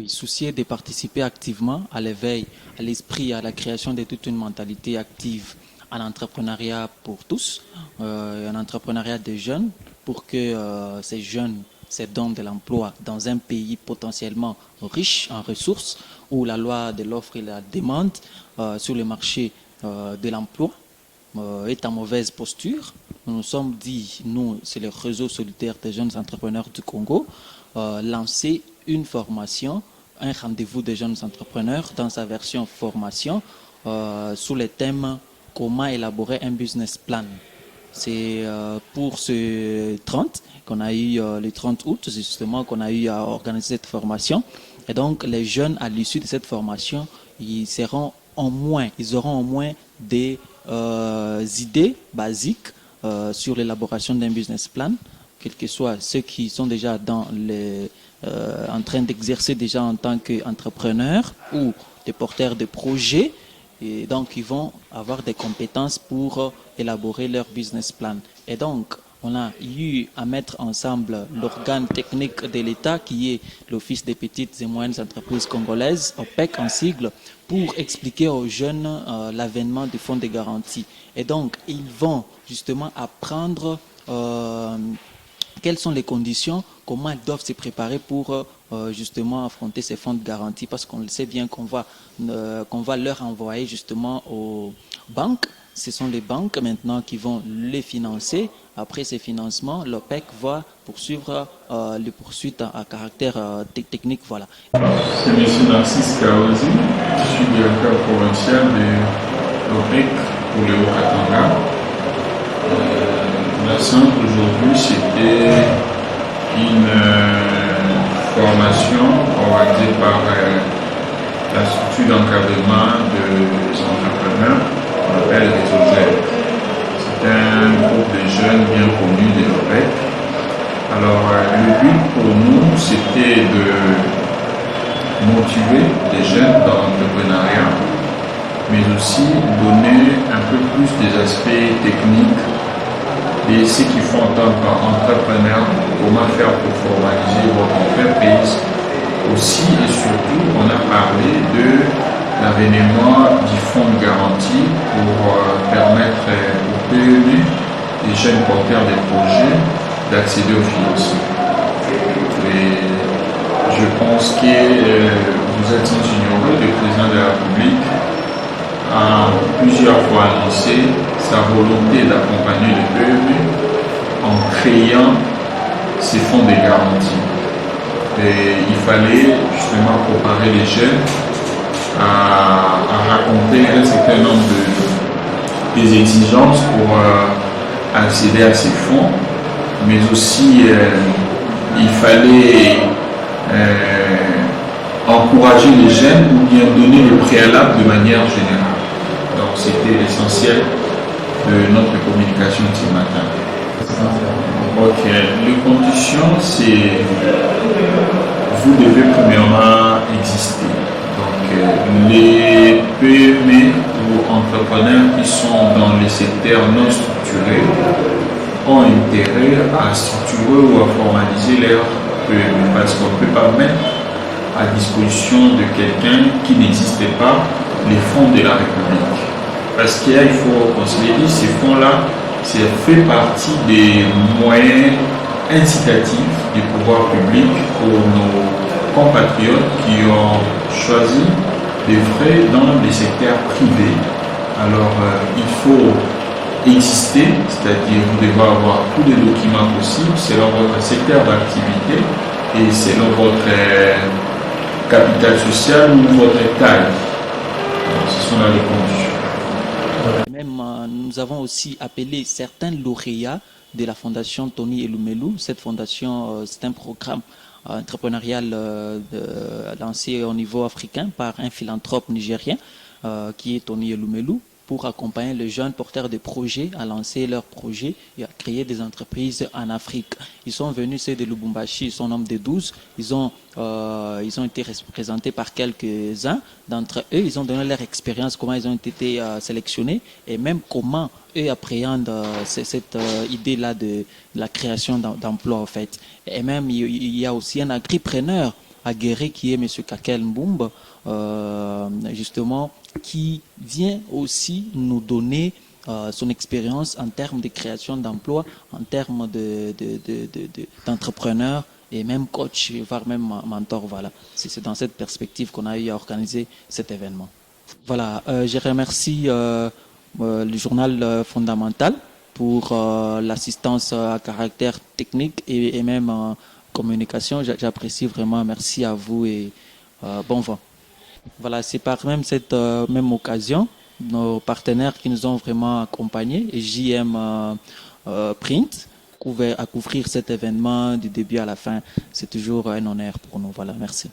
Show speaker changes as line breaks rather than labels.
Oui, soucier de participer activement à l'éveil, à l'esprit, à la création de toute une mentalité active, à l'entrepreneuriat pour tous, un entrepreneuriat des jeunes, pour que ces jeunes se donnent de l'emploi dans un pays potentiellement riche en ressources, où la loi de l'offre et la demande sur le marché de l'emploi est en mauvaise posture. Nous nous sommes dit, nous, c'est le réseau solidaire des jeunes entrepreneurs du Congo, lancer une formation, un rendez-vous des jeunes entrepreneurs dans sa version formation sous le thème comment élaborer un business plan. C'est pour ce 30 qu'on a eu le 30 août, justement, qu'on a eu à organiser cette formation. Et donc, les jeunes, à l'issue de cette formation, ils auront au moins des idées basiques sur l'élaboration d'un business plan, quels que soient ceux qui sont déjà en train d'exercer déjà en tant qu'entrepreneurs ou des porteurs de projets. Et donc, ils vont avoir des compétences pour élaborer leur business plan. Et donc, on a eu à mettre ensemble l'organe technique de l'État qui est l'Office des petites et moyennes entreprises congolaises, OPEC en sigle, pour expliquer aux jeunes l'avènement du fonds de garantie. Et donc, ils vont justement apprendre quelles sont les conditions, comment ils doivent se préparer pour justement affronter ces fonds de garantie, parce qu'on le sait bien qu'on va leur envoyer justement aux banques. Ce sont les banques maintenant qui vont les financer. Après ces financements, l'OPEC va poursuivre les poursuites à caractère technique. Voilà.
C'est M. Narcisse Kaozi, je suis directeur provincial de l'OPEC pour le Haut-Katanga. La simple aujourd'hui, c'était une formation organisée par la structure d'encadrement des entrepreneurs qu'on appelle les OGEL. C'est un groupe de jeunes bien connus de l'OPEC. Alors, le but pour nous, c'était de motiver les jeunes dans l'entrepreneuriat, mais aussi donner un peu plus des aspects techniques et ce qu'il faut en tant qu'entrepreneur, comment faire pour formaliser votre entreprise. Aussi et surtout, on a parlé de l'avènement du fonds de garantie pour permettre aux PME, les jeunes porteurs des projets, d'accéder aux financements. Et je pense que vous êtes sans ignorer, le président de la République a plusieurs fois annoncé sa volonté d'accompagner les PME en créant ces fonds de garantie. Et il fallait justement préparer les jeunes à raconter un certain nombre des exigences pour accéder à ces fonds, mais aussi il fallait encourager les jeunes ou bien donner le préalable de manière générale. Donc c'était l'essentiel de notre communication de ce matin. Ok, les conditions, c'est vous devez premièrement exister. Donc les PME ou entrepreneurs qui sont dans les secteurs non structurés ont intérêt à structurer ou à formaliser leur PME parce qu'on ne peut pas mettre à disposition de quelqu'un qui n'existait pas les fonds de la République. Parce qu'il faut qu'on se les dise, ces fonds-là, c'est fait partie des moyens incitatifs du pouvoir public pour nos compatriotes qui ont choisi des frais dans les secteurs privés. Alors, il faut exister, c'est-à-dire vous devez avoir tous les documents possibles selon votre secteur d'activité et selon votre capital social ou votre taille. Alors, ce sont là les conditions.
Même, nous avons aussi appelé certains lauréats de la fondation Tony Elumelu. Cette fondation, c'est un programme entrepreneurial lancé au niveau africain par un philanthrope nigérien qui est Tony Elumelu, pour accompagner les jeunes porteurs de projets à lancer leurs projets et à créer des entreprises en Afrique. Ils sont venus, ceux de Lubumbashi, ils sont nombre de 12. Ils ont été représentés par quelques-uns d'entre eux. Ils ont donné leur expérience, comment ils ont été sélectionnés et même comment eux appréhendent cette idée-là de la création d'emplois en fait. Et même, il y a aussi un agripreneur aguerri qui est M. Kakel Mboumba, justement, qui vient aussi nous donner son expérience en termes de création d'emplois, en termes d'entrepreneurs et même coach, voire même mentor. Voilà. C'est dans cette perspective qu'on a eu à organiser cet événement. Voilà, je remercie le journal Fondamental pour l'assistance à caractère technique et même communication. J'apprécie vraiment. Merci à vous et bon vent. Voilà, c'est par même cette même occasion, nos partenaires qui nous ont vraiment accompagnés, JM Print, à couvrir cet événement du début à la fin. C'est toujours un honneur pour nous. Voilà, merci.